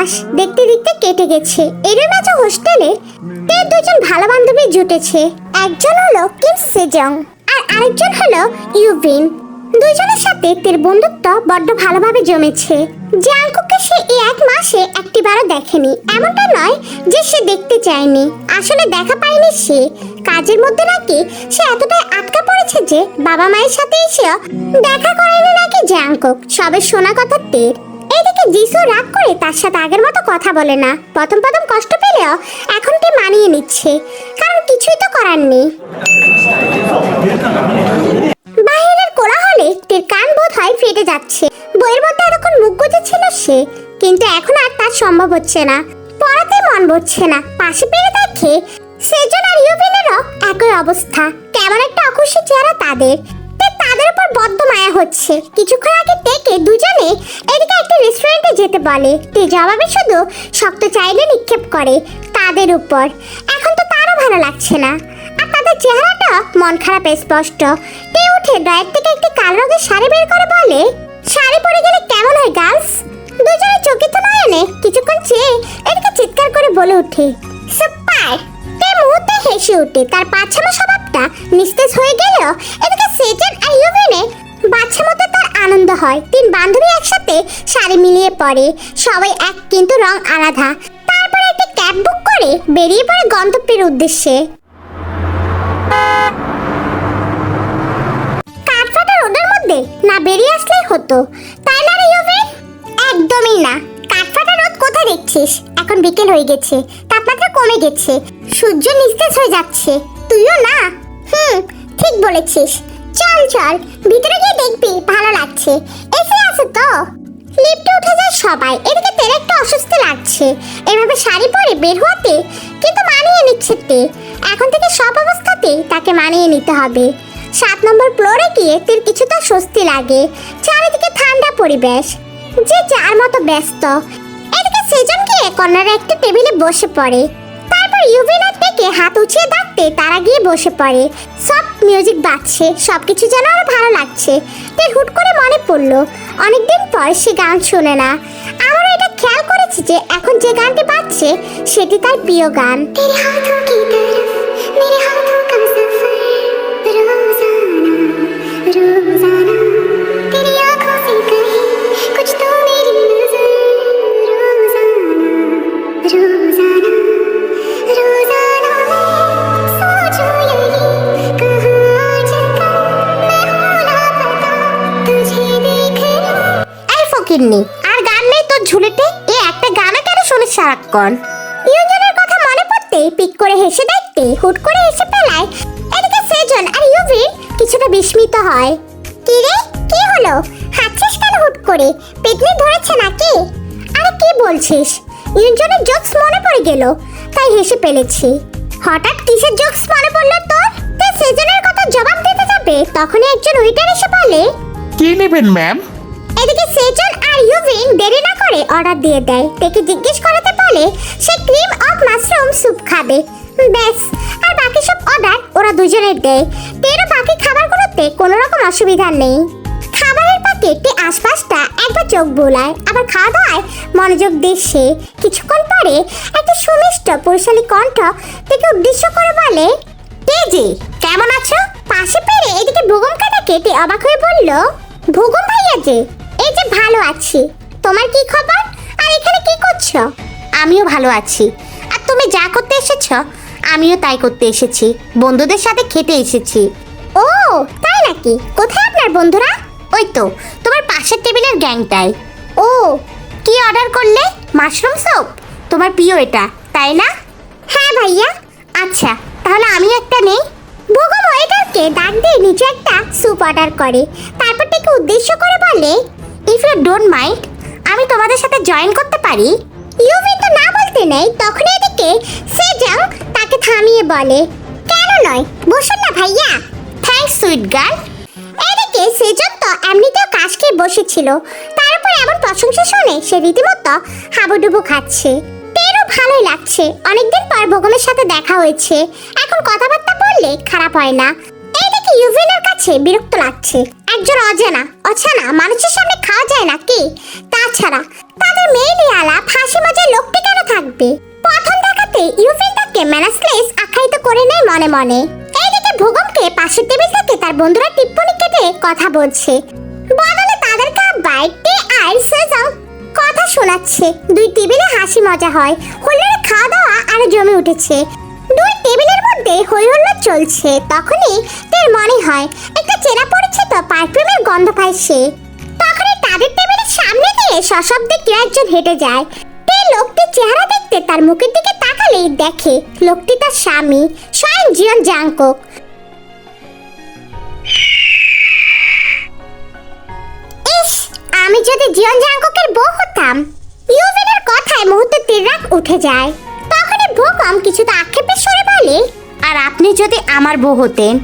মাস দেখতে দেখতে কেটে গেছে। এর মাঝে হোস্টেলে তের দুজন ভালো বান্ধবী জুটেছে। একজন হলো কিম সেজং আর আরেকজন হলো ইউবিন। দুজনের সাথে তের বন্ধুত্ব বড্ড ভালোভাবে জমেছে। জাংকুককে সে এই এক মাসে একটিবারও দেখেনি। এমনটা নয় যে সে দেখতে চায়নি, আসলে দেখা পায়নি সে। কাজের মধ্যে নাকি সে এতটাই আটকা পড়েছে যে বাবা মায়ের সাথে এসে দেখা করেনি নাকি জাংকুক। সবে শোনা কথা তের। এদিকে জিসু রাগ করে তার সাথে আগের মতো কথা বলে না। প্রথম প্রথম কষ্ট পেলেও এখন তে মানিয়ে নিচ্ছে, কারণ কিছুই তো করার নেই। বাহিরের কোলাহলে তের কান বোধ হয় ফেটে যাচ্ছে। বইয়ের মধ্যে এতক্ষণ মুখ গুজেছিল সে, কিন্তু এখন আর তার সম্ভব হচ্ছে না। পড়াতে মন বসছে না। পাশে পেরে দেখে সেজন আর ইউবিনেরও একই অবস্থা। কেমন একটা অখুশি চেহারা তাদের। তাদের উপর বদ্ধ মায়া হচ্ছে। কিছুক্ষণ আগে থেকে দুজনে এদিকে একটা রেস্টুরেন্টে যেতে বলে। তে জবাবে শুধু শক্ত চাইলে নিক্ষেপ করে তাদের উপর। এখন তো তারও ভালো লাগছে না, আর তাদের চেহারাটা মন খারাপ স্পষ্ট। তে উঠে ড্রয়ার থেকে একটি কালো রঙের শাড়ি বের করে বলে, শাড়ি পরে গেলে কেমন হয় গার্লস? দুজনে চকিত নয়নে কিছুক্ষণ চেয়ে এদিকে চিৎকার করে বলে ওঠে, সুপার! তে মুহূর্তে হেসে ওঠে। তার পাছানো স্বভাবটা নিস্তেজ হয়ে গেলেও এদিকে সেজন আর ইউবিনে বাচ্চা মতো তার আনন্দ হয়। তিন বান্ধবী একসাথে শাড়ি মিলিয়ে পড়ে। সবাই এক, কিন্তু রং আলাদা। তারপরে একটি ক্যাব বুক করে বেরিয়ে পড়ে গন্তব্যের উদ্দেশ্যে। কাঠফাটা রোদের মধ্যে না বেরিয়ে আসলেই হতো, তাই না রে ইউবিন? একদমই না। কাঠফাটা রোদ কোথায় দেখছিস? এখন বিকেল হয়ে গেছে, তাপমাত্রা কমে গেছে, সূর্য নিস্তেজ হয়ে যাচ্ছে। তুইও না? ঠিক বলেছিস। চল চল, ভিতরে গিয়ে দেখবি, ভালো লাগছে। এসে আছে তো? লিফটে উঠে যায় সবাই। এদিকে তের একটু অস্বস্তি লাগছে এভাবে শাড়ি পরে বের হতে, কিন্তু মানিয়ে নিচ্ছে তে। এখন থেকে সব অবস্থাতেই তাকে মানিয়ে নিতে হবে। 7 নম্বর ফ্লোরে গিয়ে তের কিছুটা স্বস্তি লাগে। চারিদিকে ঠান্ডা পরিবেশ, যে যার মতো ব্যস্ত। এদিকে সেজন গিয়ে কর্নারে একটা টেবিলে বসে পড়ে। তারপর ইউভিনার থেকে হাত উঁচিয়ে ডাকতে তারা গিয়ে বসে পড়ে। সব মিউজিক বাজছে, সবকিছু যেন আরো ভালো লাগছে। তের হুট করে মনে পড়লো অনেকদিন পর সে গান শোনে না। আমারও এটা খেয়াল করেছি যে এখন যে গানটি বাজছে সেটি তার প্রিয় গান। তেরে হাথোं की तरफ मेरे हाथों का सफर रोजाना तेरी आंखों से कहे कुछ तो मेरी नजर रोजाना रोजाना मैं सोचूं यही कहां आजकल मैं हूं लापता तुझे देखना। এই ফকিরনি, আর গান নেই তোর ঝুলিতে? এই একটা গানা কেন শুনিস সারাক্ষণ? ইউজনের কথা মনে পড়তে পিক করে হেসে দেখতে হুট করে এসে পেলায়। এদিকে সেজন আর ইউভিন কিছুটা বিস্মিত হয়। কি রে, কি হলো? হাঁটছিস কেন হুট করে? পেটনি ধরেছে নাকি? আরে কি বলছিস? ইউজনের জোকস মনে পড়ে গেল, তাই হেসে ফেলেছি। হঠাৎ কিসের জোকস মনে পড়লো তোর? তে সেজনের কথা জবাব দিতে যাবে তখনই একজন ওয়েটার এসে বলে, কি নেবেন ম্যাম? এদিকে সেজন আর ইউভিন দেরি না করে অর্ডার দিয়ে দেয়। তেকে জিজ্ঞেস করাতে বলে সে ক্রিম অফ মাশরুম স্যুপ খাবে। ব্যাস, আর বাকি সব অর্ডার ওরা দুজনের দেয়। তেরও বাকি খাবারগুলোতে কোনো রকম অসুবিধা নেই। খাবারের প্যাকেটে আশপাশটা একবার চোখ বোলায়, আবার খাওয়া দাওয়ায় মনোযোগ দিয়ে সে। কিছুক্ষণ পরে একটা সুমিষ্ট পুরুষালী কণ্ঠ থেকে উদ্দেশ্য করে বলে, কে যে, কেমন আছো? পাশে পেরে এদিকে ভুগম কাটা কেটে অবাক হয়ে বলল, ভুগম ভাইয়া যে। এই যে ভালো আছি, তোমার কি খবর? আর এখানে কি করছো? আমিও ভালো আছি। আর তুমি যা করতে এসেছো আমিও তাই করতে এসেছি। বন্ধুদের সাথে খেতে এসেছি। ও তাই নাকি? কোথায় আপনার বন্ধুরা? ওই তো তোমার পাশের টেবিলের গ্যাংটাই। ও, কি অর্ডার করলে? Mushroom soup? তোমার প্রিয় এটা, তাই না? হ্যাঁ ভাইয়া। আচ্ছা, তাহলে আমি একটা নেই। ভুগম ওয়েটারকে ডাক দিয়ে নিচে একটা স্যুপ অর্ডার করে। তারপর থেকে উদ্দেশ্য করে বলে, ইফ ইউ ডোন্ট মাইন্ড, আমি তোমাদের সাথে জয়েন করতে পারি? ইউভি তো না বলতে নেই, তখন এদিকে সেজং তাকে থামিয়ে বলে, কেন নয়, বসুন না ভাইয়া। Thanks sweet girl. এদিকে সেজং তো এমনিতেও কাজ খেয়ে বসেছিল, তার উপর এমন প্রশংসা শুনে সে রীতিমতো হাবুডুবু খাচ্ছে। তেরও ভালোই লাগছে, অনেকদিন পর ভুগমের সাথে দেখা হয়েছে, এখন কথাবার্তা বললে খারাপ হয় না। এইদিকে ইউভিনের কাছে বিরক্ত লাগছে। একজন অজানা মানুষের সামনে খাওয়া যায় নাকি? তা তাছাড়া তাদের মেয়েলি আলাপ হাসি মজার লোকটি কেন থাকবে? প্রথম দেখাতে ইউফিন তাকে ম্যানাসলেস আখ্যায়িত করে নেয় মনে মনে। এইদিকে ভূগমকে পাশের টেবিল থেকে তার বন্ধুরা টিপ্পনি কেটে কথা বলছে, বদলে তাদেরকে বাইটে আর সেজং কথা শোনাচ্ছে। দুই টেবিলে হাসি মজা হয়, হুল্লোড়ে খাওয়া দাওয়া আরো জমে উঠেছে। দুই টেবিলের মধ্যে হই হুল্লোড় চলছে। তখনই তার মনে হয় একটা চেনা পরিচিত পারফিউমের গন্ধ পায় সে। তখনই তাদের টেবিলের সামনে দিয়ে সশব্দে কেউ একজন হেঁটে যায়। লোকটির চেহারা দেখতে তার মুখের দিকে তাকালেই দেখে লোকটি তার স্বামী, স্বয়ং জিয়ন জাংকুক। ইস, আমি যদি জিয়ন জাংকুকের বউ হতাম। ইউভিনের কথায় মুহূর্তে তীররাগ উঠে যায়। তখনই ভূকম কিছুটা আক্ষেপের স্বরে বলে, আর আপনি যদি আমার বউ হতেন?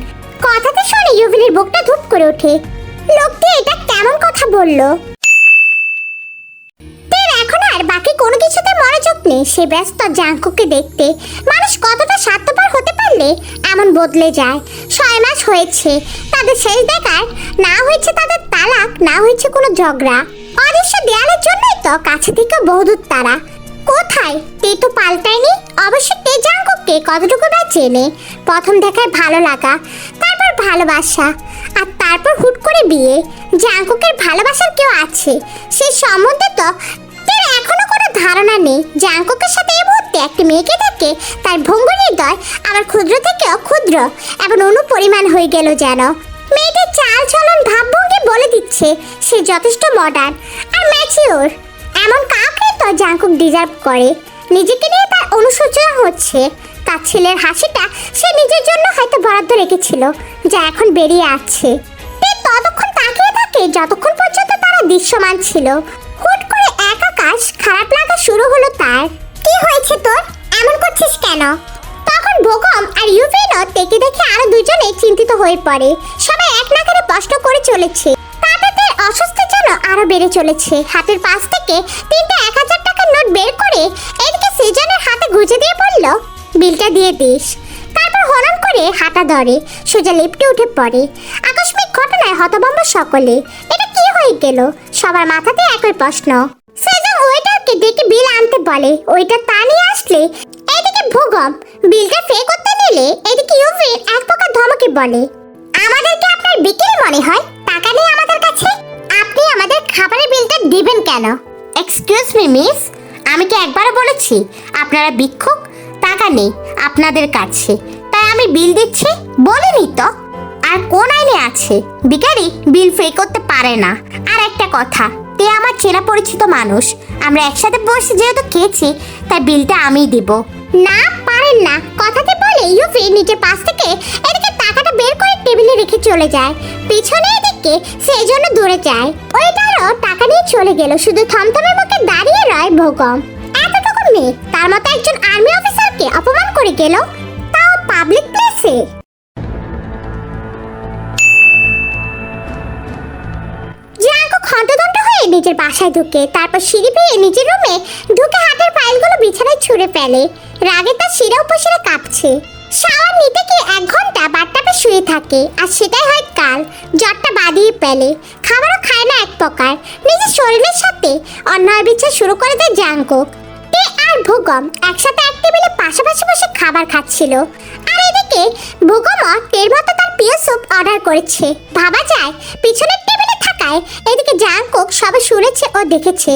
কথাতে শুনে ইউভিনের বুকটা ধুপ করে ওঠে। লোকটি এটা কেমন কথা বলল? এখন আর বাকি কোনো কিছুতে মনোযোগ নেই। সে ব্যস্ত জাংকুককে দেখতে। মানুষ কতটা স্বার্থপর হতে পারলে এমন বদলে যায়। 6 মাস হয়েছে তাদের শেষ দেখার, না হয়েছে তাদের তালাক, না হয়েছে কোনো ঝগড়া। অদৃশ্য দেয়ালের জন্যই তো কাছে থেকে বহুদূর তারা। কোথায় তে তো পাল্টায়নি। অবশ্য তে জাংকুককে কতটুকু বা চেনে। প্রথম দেখায় ভালো লাগা, তারপর ভালোবাসা, আর তারপর হুট করে বিয়ে। জাংকুকের ভালোবাসার কেউ আছে সে সম্বন্ধে তো এখনো কোনো ধারণা নেই। জাংকুকের সাথে এই মুহূর্তে একটি মেয়েকে দেখে তার ভঙ্গুর হৃদয় আমার ক্ষুদ্র থেকেও ক্ষুদ্র এবং অনুপরিমাণ হয়ে গেল যেন। মেয়েটির চাল চলন ভাবভঙ্গি বলে দিচ্ছে সে যথেষ্ট মডার্ন আর ম্যাচিওর। এমন কাউকে তো জাংকুক ডিজার্ভ করে। নিজেকে নিয়ে তার অনুশোচনা হচ্ছে। তার ছেলের হাসিটা সে নিজের জন্য হয়তো বরাদ্দ রেখেছিল, যা এখন বেরিয়ে আসছে। ততক্ষণ তাকিয়ে থাকে যতক্ষণ পর্যন্ত তারা দৃশ্যমান ছিল। হুট করে এক আকাশ খারাপ লাগা শুরু হলো তার। কি হয়েছে তোর? এমন করছিস কেন? তখন ভূকম আর ইউফিনও তেকে দেখে আরো দুজনে চিন্তিত হয়ে পড়ে। সবাই এক নাগারে প্রশ্ন করে চলেছে। তাতে অসুস্থ যেন আরো বেড়ে চলেছে। হাতের পাশ থেকে 3টা 1000 টাকার নোট বের করে এদিকে সেজনের হাতে গুজে দিয়ে বলল, বিলটা দিয়ে দিস। তারপর হনন করে হাঁটা ধরে, সোজা লিফটে উঠে পড়ে। আকস্মিক ঘটনায় হতভম্ব সকলে। এটা কি হয়ে গেল? সবার মাথাতে একই প্রশ্ন। সেজং ওয়েটারকে ডেকে বিল আনতে বলে। ওয়েটার তা নিয়ে আসলে এদিকে ভূগম বিলটা পে করতে নিলে এদিকে ইউফিন এক প্রকার ধমকে বলে, আমাদেরকে আপনার বিকেল মনে হয়? টাকা নেই আমাদের কাছে, আপনি আমাদের খাবারের বিলটা দিবেন কেন? এক্সকিউজ মি মিস, আমি কি একবারও বলেছি আপনারা ভিক্ষুক? টাকা নেই আপনাদের কাছে, তাই আমি বিল দিচ্ছি? বলিনি তো। আর কোন আইনে আছে ভিখারি বিল পে করতে পারে না? আর একটা কথা, তে আমার চেনা পরিচিত মানুষ। আমরা একসাথে বসে যেহেতু খেয়েছি, তাই বিলটা আমিই দিব। না, পারেন না। কথাতে বলে ইউফি নিজের পাশ থেকে এদিকে টাকাটা বের করে টেবিলে রেখে চলে যায়। পিছনে এদিকে সেই জন্য দূরে যায়। ওইটারও টাকা নিয়ে চলে গেল। শুধু থমথমের মুখে দাঁড়িয়ে রয় ভূগম। এতটুকু মেয়ে তার মতো একজন আর্মি অফিসারকে অপমান করে গেল, তাও পাবলিক প্লেসে। জাংকুক হন্তদন্ত হয়ে নিজের বাসায় ঢুকে, তারপর সিঁড়ি পেয়ে নিজের রুমে ঢুকে হাতের ফাইলগুলো বিছানায় ছুঁড়ে ফেলে। রাগে তার শিরা উপশিরা কাঁপছে। শাওয়ার নিতে গিয়ে 1 ঘন্টা বাথটাবে শুয়ে থাকে, আর সেটাই হয় কাল জ্বরটা বাঁধিয়ে ফেলে। খাবারও খায় না এক প্রকার। নিজের শরীরের সাথে অন্যায় বিচার শুরু করে দেয় জাংকুক। তে আর ভূগম একসাথে এক টেবিলে পাশাপাশি বসে খাবার খাচ্ছিল। আর এদিকে ভূগমও টের মতো তার প্রিয় স্যুপ অর্ডার করেছে। ভাবা যায় পিছনের টেবিলে থাকায় এদিকে জাংকুক সবে শুনেছে ও দেখেছে।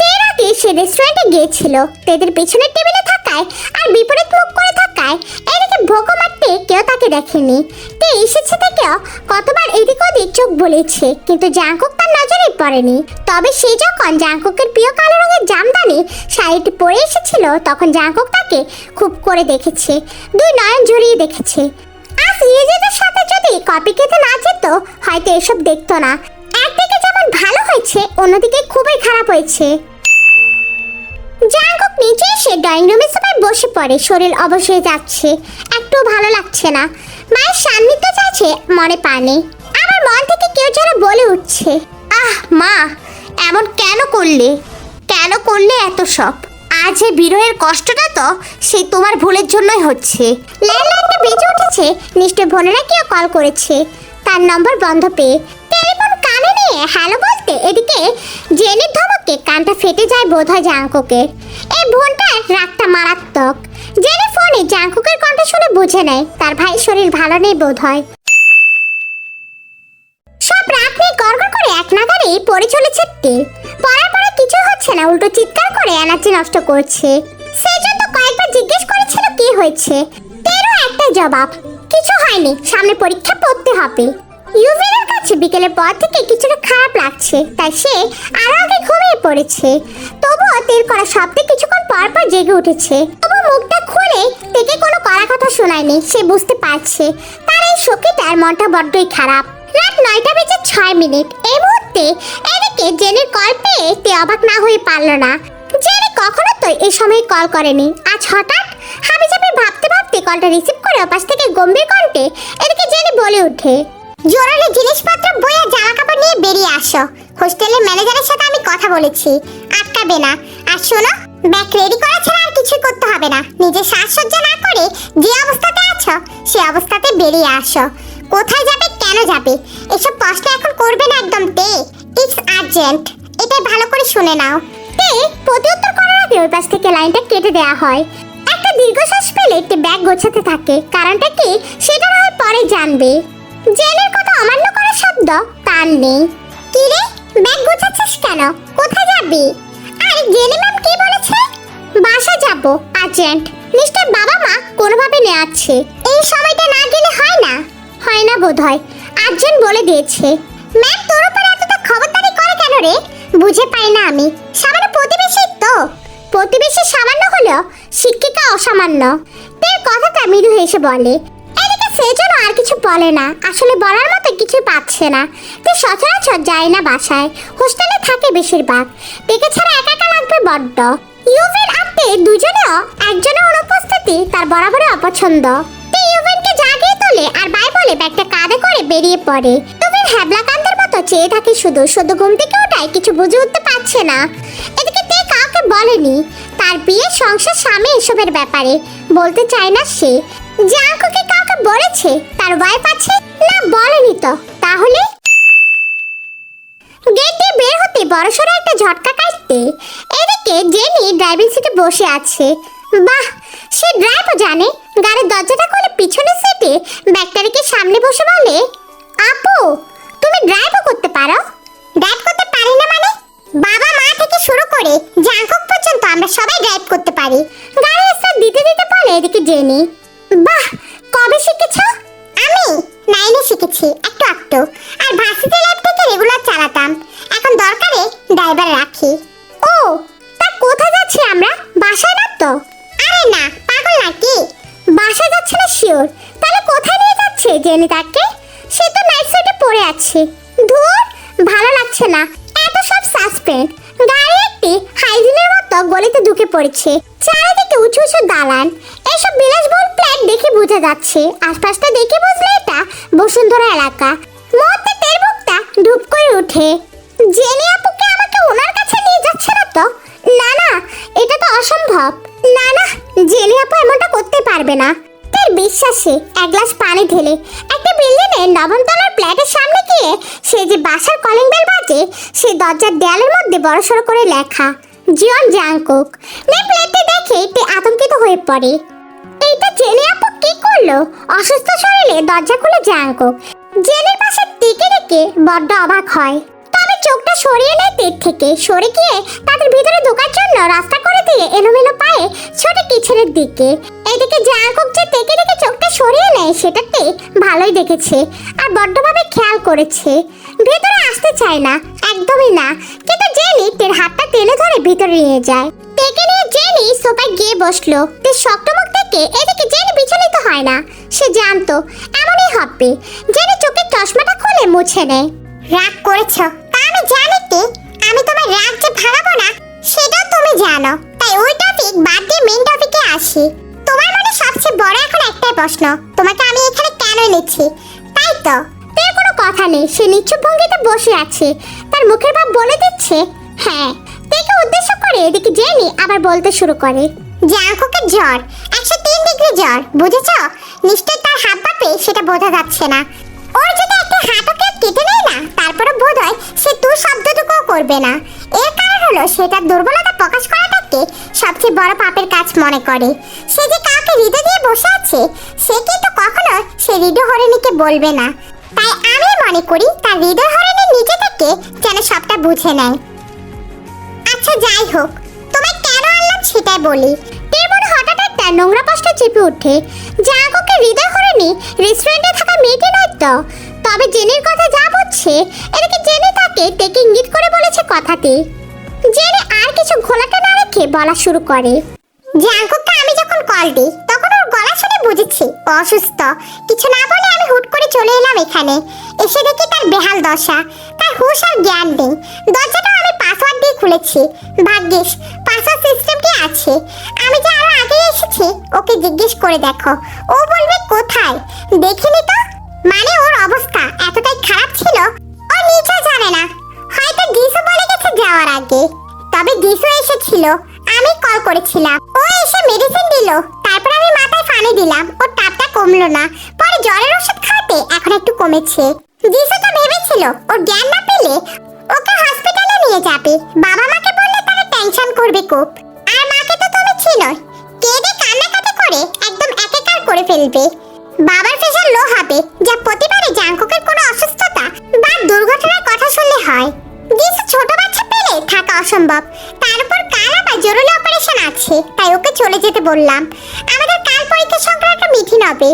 তের আগে সে রেস্টুরেন্টে গিয়েছিল। তেদের পিছনের টেবিলে থাকায় আর বিপরীত মুখ করে থাকায় এদিকে ভূগম আর তে কেউ তাকে দেখেনি। তে এসেছে থেকেও কতবার এদিক ওদিক চোখ বলেছে, কিন্তু জাংকুক তার নজরে পড়েনি। তবে সে যখন জাংকুকের প্রিয় কালো রঙের জামদানি শাড়িটি পরে এসেছিল, তখন জাংকুক তাকে খুব করে দেখেছে। 2 নয়ন জড়িয়ে দেখেছে। আজ নিজেদের সাথে যদি কপি খেতে না যেত, হয়তো এসব দেখতো না। একদিকে যেমন ভালো হয়েছে, অন্যদিকে খুবই খারাপ হয়েছে। জাংকুক নিচে এসে ড্রয়িং রুমে সবাই বসে পড়ে। শরীর অবশ হয়ে যাচ্ছে, একটু ভালো লাগছে না। মায়ের সান্নিধ্য চাইছে, মনে পানে। আমার মন থেকে কেউ যেন বলে উঠছে, আহ মা, এমন কেন করলে? কেন করলে এত সব? আজ এই বিরহের কষ্টটা তো সেই তোমার ভুলের জন্যই হচ্ছে। ল্যান্ডলাইনটা বেজে উঠেছে। নিশ্চয় বোনেরা কেউ কল করেছে। তার নম্বর বন্ধ পেয়ে টেলিফোন কানে নিয়ে হ্যালো বলতে এদিকে জেনির ধমকে কানটা ফেটে যায় বোধহয় জাঙ্কুকের। এই বোনটার রাগটা মারাত্মক। জেনি ফোনে জাঙ্কুকের কণ্ঠ শুনে বুঝে নেয় তার ভাই শরীর ভালো নেই বোধহয়। সব রাত নিয়ে গড়গড় করে এক নাগারে পড়ে চলেছে তে। পড়ার পরে কিছু হচ্ছে না, উল্টো চিৎকার করে এনার্জি নষ্ট করছে। সেজন তো কয়েকবার জিজ্ঞেস করেছিল কি হয়েছে, তেরও একটা জবাব, কিছু হয়নি, সামনে পরীক্ষা পড়তে হবে। ইউভেনের কাছে বিকেলের পর থেকে কিছুটা খারাপ লাগছে, তাই সে আরো আগে ঘুমিয়ে পড়েছে। তবুও তের করা শব্দে কিছুক্ষণ পর পর জেগে উঠেছে। তবু মুখটা খুলে থেকে কোনো কড়া কথা শোনায়নি। সে বুঝতে পারছে তার এই সখীটার মনটা বড্ডই খারাপ। রাত 9:06। এই মুহূর্তে এদিকে জেনির কল পেয়ে তে অবাক না হয়ে পারল না। জেনি কখনো তো এই সময় কল করেনি, আজ হঠাৎ হাবিজাবি ভাবতে ভাবতে কলটা রিসিভ করে ওপাশ থেকে গম্ভীর কণ্ঠে এদিকে জেনি বলে ওঠে, জরুরি জিনিসপত্র বই আর জামা কাপড় নিয়ে বেরিয়ে আসো। হোস্টেলের ম্যানেজারের সাথে আমি কথা বলেছি, আটকাবে না। আর শোনো, ব্যাগ রেডি করা ছাড়া আর কিছুই করতে হবে না। নিজের সাজসজ্জা না করে যে অবস্থাতে আছো সে অবস্থাতে বেরিয়ে আসো। কোথায় যাবে, কেন যাবে, এসব প্রশ্ন এখন করবে না একদম। তে, ইটস আর্জেন্ট, এটা ভালো করে শুনে নাও। তে প্রত্যুত্তর করার আগে ওই পাশ থেকে লাইনটা কেটে দেওয়া হয়। একটা দীর্ঘশ্বাস ফেলে তে ব্যাগ গোছাতে থাকে। কারণটা কি সেটা না হয় পরে জানবে। জেনের কথা অমান্য করার শব্দ তার নেই। কি রে, ব্যাগ গোছাচ্ছিস কেন, কোথায় যাবি? আর জেনি ম্যাম কি বলেছে? বাসা যাব, আর্জেন্ট। নিশ্চয় বাবা মা কোনোভাবে নেওয়াচ্ছে। এই সময়টা না গেলে হয় না? হয় না বোধহয়, আর্জেন্ট বলে দিয়েছে। ম্যাম তোর উপর এতটা খবরদারি করে কেন রে? বুঝে পাই না আমি। সামান্য প্রতিবেশী তো। প্রতিবেশী সামান্য হলেও শিক্ষিকা অসামান্য। তের কথাটা মৃদু হেসে বলে। এদিকে সেজন আর কিছু বলে না, আসলে বলার মতো কিছু পাচ্ছে না। তে সচরাচর যায় না বাসায়, হোস্টেলে থাকে বেশিরভাগ। তেকে ছাড়া একা একা লাগবে বড্ড। ইউভেন আর তে দুজনেও একজনের অনুপস্থিতি তার বরাবরই অপছন্দ। তে ইউভেনকে জাগিয়ে তোলে আর বাই বলে ব্যাগটা কাঁধে করে বেরিয়ে পড়ে। ইউভেন হ্যাবলা কান্দের মতো চেয়ে থাকে, শুধু ঘুম থেকে ওঠায় কিছু বুঝে উঠতে পারছে না। এদিকে তে কাউকে বলেনি তার বিয়ে, সংসার, স্বামী এসবের ব্যাপারে বলতে চায় না সে। জাঙ্কুকে কাউকে বলেছে তার ওয়াইফ আছে না? বলেনি তো। তাহলে গেট দিয়ে বের হতে বড়সড় একটা ঝটকা কাটতে এদিকে জেনি ড্রাইভিং সিটে বসে আছে। বাহ, সে ড্রাইভও জানে। গাড়ির দরজাটা খুলে পিছনের সিটে ব্যাগটা রেখে সামনে বসে বলে, আপু তুমি ড্রাইভও করতে পারো? ড্রাইভ করতে পারি না মানে? বাবা মা থেকে শুরু করে জাঙ্কুক পর্যন্ত আমরা সবাই ড্রাইভ করতে পারি। গাড়ি স্টার্ট দিতে দিতে বলে এদিকে জেনি। বাহ, কবে শিখেছো? আমি 9-এ শিখেছি, একটু। আর ভার্সিটি লাইফ থেকে রেগুলার চালাতাম, এখন দরকারে ড্রাইভার রাখি। ও, তা কোথায় যাচ্ছি আমরা? বাসায় না তো? আরে না, পাগল নাকি? বাসায় যাচ্ছে না শিওর। তাহলে কোথায় নিয়ে যাচ্ছে জেনি তাকে? সে তো নাইট সাইডে পড়ে আছে। ধুর, ভালো লাগছে না এত সব সাসপেন্স। গাড়ি একটি হাইজিনের মতো গলিতে ঢুকে পড়েছে। চারিদিকে উঁচু উঁচু দালান। এইসব বিলাসবহুল ফ্ল্যাট দেখে বোঝা যাচ্ছে, আশপাশটা দেখে বুঝলে এটা বসুন্ধরা এলাকা। মুহূর্তে তের বুকটা ধুপ করে ওঠে। জেনি আপুকে আমাকে ওনার কাছে নিয়ে যাচ্ছে না তো? না, এটা তো অসম্ভব। না, জেনি আপু এমনটা করতে পারবে না। তের বিশ্বাসে এক গ্লাস পানি ঢেলে একটা বিল্ডিংয়ের 9ম তলার ফ্ল্যাটের সামনে গিয়ে সে যে বাসার কলিং বেল বাজে, সে দরজার দেয়ালের মধ্যে বড়সড় করে লেখা জিওন জাংকুক। প্লেটে দেখে তে আতঙ্কিত হয়ে পড়ে। এইটা জেনি আপু কি করলো? অসুস্থ শরীরে দরজা খুলে জাংকুক জেনির পাশে টিকে রেখে বড্ড অবাক হয়। তবে চোখটা সরিয়ে নেয় তের থেকে, সরে গিয়ে তাদের ভিতরে ঢোকার জন্য রাস্তা করে দিয়ে এলোমেলো পায়ে ছোটে কিচেনের দিকে। এদিকে জাংকুক যে তেকে রেখে চোখটা সরিয়ে নেয় সেটাতে ভালোই দেখেছে আর বড্ডভাবে খেয়াল করেছে। ভেতরে আসতে চায় না, একদমই না। কিন্তু জেনি তের হাতটা টেনে ধরে ভিতরে নিয়ে যায়। তেকে নিয়ে জেনি সোফায় গিয়ে বসলো। তের শক্ত মুখ থেকে এদিকে জেনি বিচলিত হয় না। সে জানতো এমনই হবে। জেনি চোখের চশমাটা খুলে মুছে নেয়। রাগ করেছো? আমি জানি তে, আমি তোমার রাগ যে ভাঙাবো না সেটাও তুমি জানো। তাই ওই টপিক বাদ দিয়ে মেইন টপিকে আসি। তোমার মনে সবচেয়ে বড় এখন একটাই প্রশ্ন, তোমাকে আমি এখানে কেন এনেছি, তাই তো? তের কোনো কথা নেই, সে নিশ্চুপ ভঙ্গিতে বসে আছে। তার মুখের ভাব বলে দিচ্ছে হ্যাঁ। তেকে উদ্দেশ্য করে এদিকে জেনি আবার বলতে শুরু করে, জাংকুকের জ্বর 103 ডিগ্রি জ্বর, বুঝেছো? নিশ্চয় তার হাত পাপে সেটা বোঝা যাচ্ছে না। ওর যদি একটা হাতও কেউ কেটে নেয় না, তারপরে বোধ হয় সে তু শব্দটুকু করবে না। এর কারণ হলো সেটা দুর্বলতা প্রকাশ করাটাকে সবচেয়ে বড় পাপের কাজ মনে করে। সে যে কাউকে হৃদয় দিয়ে বসে আছে সে কিন্তু কখনো সে হৃদয় হরিণীকে বলবে না। তাই আমি মনে করি তার হৃদয় হরিণী নিজে থেকে যেন সবটা বুঝে নেয়। আচ্ছা যাই হোক, তোমায় কেন আনলাম সেটাই বলি। এর মনে হঠাৎ একটা নোংরা প্রশ্ন চেপে ওঠে। জাঙ্কুকের হৃদয় হরিণী রেস্টুরেন্টে থাকা মেয়েটি নয় তো। তবে জেনের কথা যা বলছে এদিকে জেনে তাকে তেকে ইঙ্গিত করে বলেছে কথাটি। জেনে আর কিছু ঘোলাটা না রেখে বলা শুরু করে। জাঙ্কুককে আমি যখন কল দিই তখন ওর গলা শুনে বুঝেছি ও অসুস্থ। কিছু না বলে আমি হুট করে চলে এলাম এখানে। এসে দেখি তার বেহাল দশা, তার হুঁশ আর জ্ঞান নেই। দরজাটা আমি পাসওয়ার্ড দিয়ে খুলেছি। ভাগ্যিস পাসওয়ার্ড সিস্টেমটি আছে। আমি যে আরো আগে এসেছি ওকে জিজ্ঞেস করে দেখো, ও বলবে কোথায়। দেখিনি তো। মানে ওর অবস্থা এতটাই খারাপ ছিল ও নিজেও জানে না। হয়তো দিশু বলে গেছে যাওয়ার আগে। তবে দিশু এসেছিল, আমি কল করেছিলাম। ও এসে মেডিসিন দিল, তারপর আমি মাথায় পানি দিলাম। ওর তাপটা কমলো না। পরে জ্বরের ওষুধ খাওয়াতে এখন একটু কমেছে। দিশু তো ভেবেছিল ওর জ্ঞান না পেলে ওকে হসপিটালে নিয়ে যাবে। বাবা মাকে বললে তারা টেনশন করবে খুব। আর মাকে তো তুমি চিনোই, কেঁদে কান্নাকাটি করে একদম একাকার করে ফেলবে। বাবার প্রেশার লো হবে, যা প্রতিবারে জাঙ্কুকের কোনো অসুস্থতা বা দুর্ঘটনার কথা শুনলে হয়। দিশু ছোট বাচ্চা পেলে থাকা অসম্ভব। তার উপর কাল আবার জরুরি অপারেশন আছে, তাই ওকে চলে যেতে বললাম। আমাদের কাল পরীক্ষা সংক্রান্ত মিটিং হবে।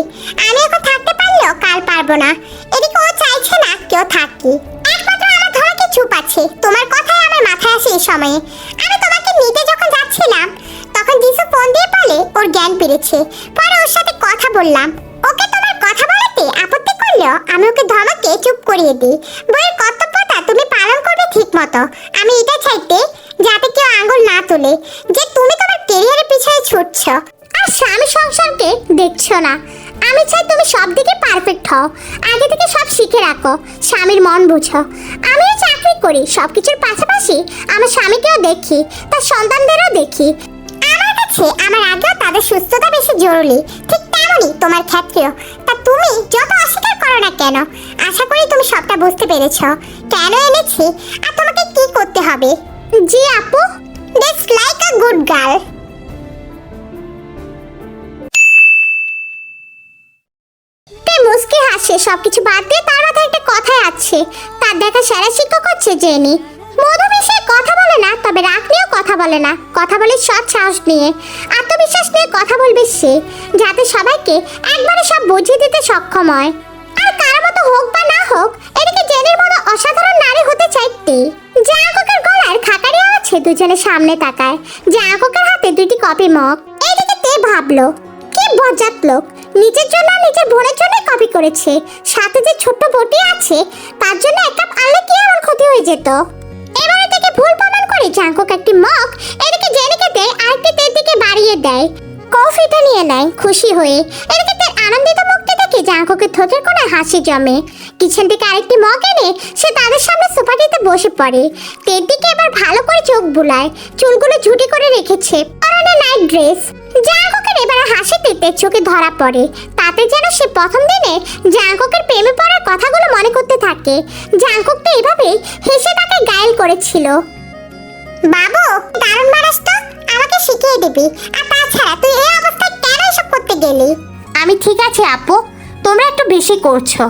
আমি এখন থাকতে পারলেও কাল পারবো না। এদিকে ও চাইছে না কেউ থাকি। একমাত্র আমার ধরাকে চুপ আছে। তোমার কথাই আমার মাথায় আসে এই সময়ে। আমি তোমাকে নিতে যখন যাচ্ছিলাম তখন দিশু ফোন দিয়ে বলে ওর জ্ঞান ফিরেছে। পরে ওর সাথে কথা বললাম। ওকে তোমার কথা বলাতে আপত্তি করলেও আমি ওকে ধমকে চুপ করিয়ে দিই। বইয়ের কর্তব্যটা তুমি পালন করবে ঠিক মতো। আমি এটা চাইতে যাতে কেউ আঙ্গুল না তোলে যে তুমি তোমার ক্যারিয়ারের পিছনে ছুটছ আর স্বামী সংসারকে দেখছো না। আমি চাই তুমি সব দিকে পারফেক্ট হও। আগে থেকে সব শিখে রাখো, স্বামীর মন বুঝো। আমিও চাকরি করি, সবকিছুর পাশাপাশি আমার স্বামীকেও দেখি, তার সন্তানদেরও দেখি। আমার কাছে আমার আগেও তাদের সুস্থতা বেশি জরুরি, ঠিক তেমনই তোমার ক্ষেত্রেও। তা তুমি যত অস্বীকার করো না কেন, আশা করি তুমি সবটা বুঝতে পেরেছো কেন এনেছি আর তোমাকে কি করতে হবে। জি আপু। That's like a good girl. মুস্কি হাসে। সবকিছু বাদ দিয়ে তার মাথায় একটা কথাই আছে। তার দেখা সেরা শিক্ষক হচ্ছে জেনি। মধু মিশিয়ে কথা বলে না, তবে রাগ নিয়েও কথা বলে না। কথা বলে সৎ সাহস নিয়ে, আত্মবিশ্বাস নিয়ে কথা বলবে সে, যাতে সবাইকে একবারে সব বুঝিয়ে দিতে সক্ষম হয়। আর কারো মতো হোক বা না হোক, এদিকে জেনির মতো অসাধারণ নারী হতে চাইতে। জাঙ্কুকের গলার খাকারি আছে। দুজনের সামনে তাকায়। জাঙ্কুকের হাতে দুটি কপি মগ। এদিকে তে ভাবলো, কি বজ্জাত লোক, নিজের জন্য নিজের বোনের জন্য কপি করেছে। সাথে যে ছোট্ট বটি আছে তার জন্য এক কাপ আনলে কি এমন ক্ষতি হয়ে যেত। এবারে থেকে ভুল প্রমাণ করে জাঙ্কুক একটি মগ এদিকে জেনিকে দেয়, আরেকটি তের দিকে বাড়িয়ে দেয়। কফিটা নিয়ে নেয় খুশি হয়ে। এদিকে তের আনন্দিত মুখটি দেখে জাঙ্কুকের ঠোঁটের কোণে হাসি জমে। কিচেন থেকে আরেকটি মগ এনে সে তাদের সামনে সোফাটিতে বসে পড়ে। তের দিকে এবার ভালো করে চোখ বুলায়। চুলগুলো ঝুটি করে রেখেছে, পরনে নাইট ড্রেস। জাঙ্কুকের এবারে হাসিতে তের চোখে ধরা পড়ে। তাতে যেন সে প্রথম দিনে জাঙ্কুকের প্রেমে পড়ার কথাগুলো মনে করতে থাকে। জাঙ্কুকটা এভাবেই হেসে তাকে গায়েল করেছিল। বাবু দারুণ মানুষ তো, আমাকে শিখিয়ে দিবি। আর তাছাড়া তুই এই অবস্থায় কেন এসব করতে গেলি? আমি ঠিক আছে আপু, তোমরা একটু বেশি করছো।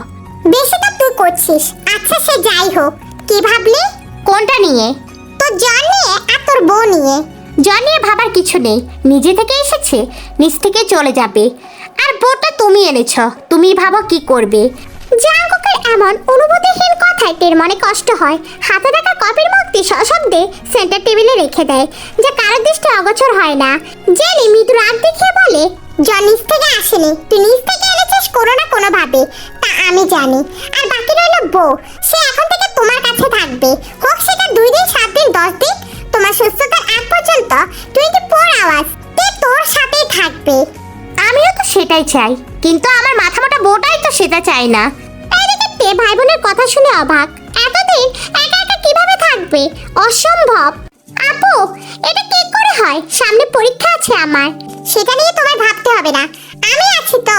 বেশি তো তুই করছিস। আচ্ছা সে যাই হোক, কি ভাবলি? কোনটা নিয়ে? তোর জন নিয়ে আর তোর বউ নিয়ে। জন নিয়ে ভাবার কিছু নেই, নিজে থেকে এসেছে, নিজ থেকে চলে যাবে। আর বউটা তুমি এনেছ, তুমি ভাবো কি করবে। জাঙ্কুকের এমন অনুভূতিহীন কথায় তের মনে কষ্ট হয়। হাতে থাকা কপির মগটি সশব্দে সেন্টার টেবিলে রেখে দেয়, যা কারোর দৃষ্টি অগোচর হয় না। জেনি মৃদু রাগ দেখিয়ে বলে, জন নিজ থেকে আসেনি, তুই নিজ থেকে এনেছিস কোনো না কোনো ভাবে, তা আমি জানি। আর বাকি রইল বউ, সে এখন থেকে তোমার কাছে থাকবে। হোক সেটা 2 দিন, 7 দিন, 10 দিন। তোমার সুস্থতার আগ পর্যন্ত 24 আওয়ার্স তোর সাথেই থাকবে। আমিও তো সেটাই চাই, কিন্তু আমার মাথা মোটা বউটাই তো সেটা চাই না। এদিকে তে ভাই বোনের কথা শুনে অবাক। এতদিন একা একা কিভাবে থাকবে, অসম্ভব। আপু এটা কি করে হয়? সামনে পরীক্ষা আছে আমার। সেটা নিয়ে তোমায় ভাবতে হবে না, আমি আছি তো।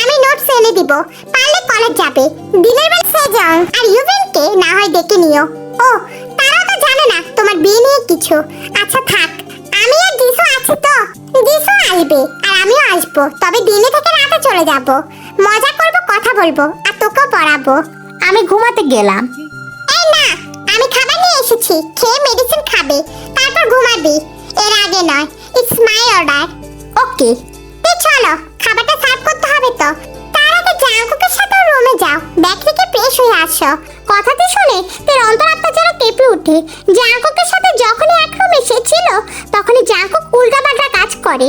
আমি নোটস এনে দিব, পারলে কলেজ যাবে। দিনের বেলা সেজং আর ইউভেনকে না হয় ডেকে নিও। ও তারাও তো জানে আমার বিয়ে নিয়ে কিছু। আচ্ছা থাক, আমি আর দিশু আছি তো। দিশু আসবে আর আমিও আসবো, তবে দিনে থেকে রাতে চলে যাব। মজা করব, কথা বলবো আর তোকেও পড়াবো। আমি ঘুমাতে গেলাম। এই না, আমি খাবার নিয়ে এসেছি, খেয়ে মেডিসিন খাবে, তারপর ঘুমাবি। এর আগে নয়, ইটস মাই অর্ডার। ওকে। চলো, খাবারটা সার্ভ করতে হবে তো। তার আগে জাঙ্কুকের সাথে রুমে যাও, ব্যাগ থেকে ফ্রেশ হয়ে আসো। কথাটি শুনে তোর অন্তরাত্মা যেন কেঁপে ওঠে। জাঙ্কুকের সাথে যখনই এক রুমে সে ছিল, তখনই জাঙ্কুক উল্টাপাল্টা কাজ করে।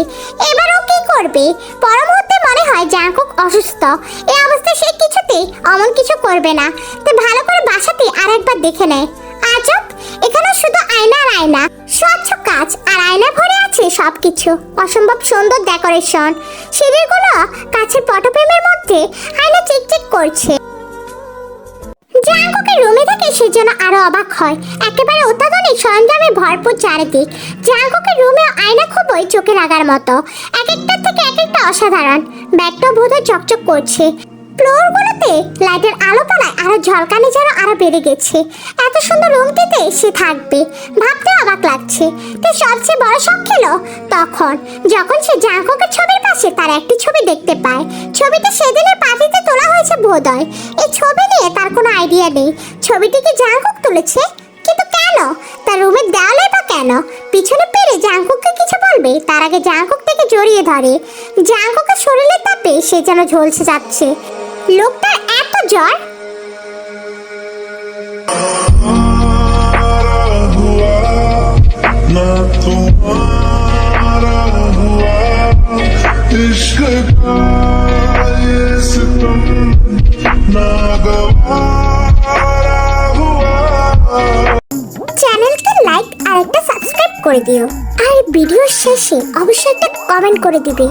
এবারও কি করবে? পর মুহূর্তে মনে হয় জাঙ্কুক অসুস্থ। এই অবস্থায় সে কিছুতেই অমন কিছু করবে না। তো ভালো করে বাসাতে আরেকবার দেখে নেয়। আজব, এখানে শুধু আয়না আর আয়না, স্বচ্ছ কাচ আর আয়না ভরে আছে সবকিছু। অসম্ভব সুন্দর ডেকোরেশন। সিঁড়িগুলো কাছের পটপ্রেমের মধ্যে আয়না চিকচিক করছে। জাঙ্কুকের রুমে থেকে সেজন্য আরো অবাক হয়। একেবারে অত্যাধুনিক সরঞ্জামে ভরপুর চারিদিক। জাঙ্কুকের রুমে আয়না খুবই চোখে লাগার মতো, এক একটার থেকে এক একটা অসাধারণ। ব্যাগটা বোধহয় চকচক করছে। ফ্লোরগুলোতে লাইটের আলো তলায় আরো ঝলকানি যেন আরো বেড়ে গেছে। এত সুন্দর রুমটিতে সে থাকবে ভাবতে অবাক লাগছে। তো সবচেয়ে বড় শখ ছিল তখন, যখন সে জাঙ্কুকের ছবির পাশে তার একটি ছবি দেখতে পায়। ছবিটা সেদিনের পার্টিতে তোলা হয়েছে বোধহয়। এই ছবি নিয়ে তার কোনো আইডিয়া নেই। ছবিটি কি জাঙ্কুক তুলেছে? কিন্তু কেন? তার রুমের দেওয়ালে বা কেন? পিছনে পেরে জাঙ্কুককে কিছু বলবে তার আগে জাঙ্কুক থেকে জড়িয়ে ধরে। জাঙ্কুকের শরীরের তাপে সে যেন ঝলসে যাচ্ছে। লোকটার এত জ্বর। ना तुम्हारा हुआ इश्क का ये सितम ना गवारा हुआ। চ্যানেলকে লাইক আর একটা সাবস্ক্রাইব করে দিও, আর ভিডিওর শেষে অবশ্যই একটা কমেন্ট করে দিবে।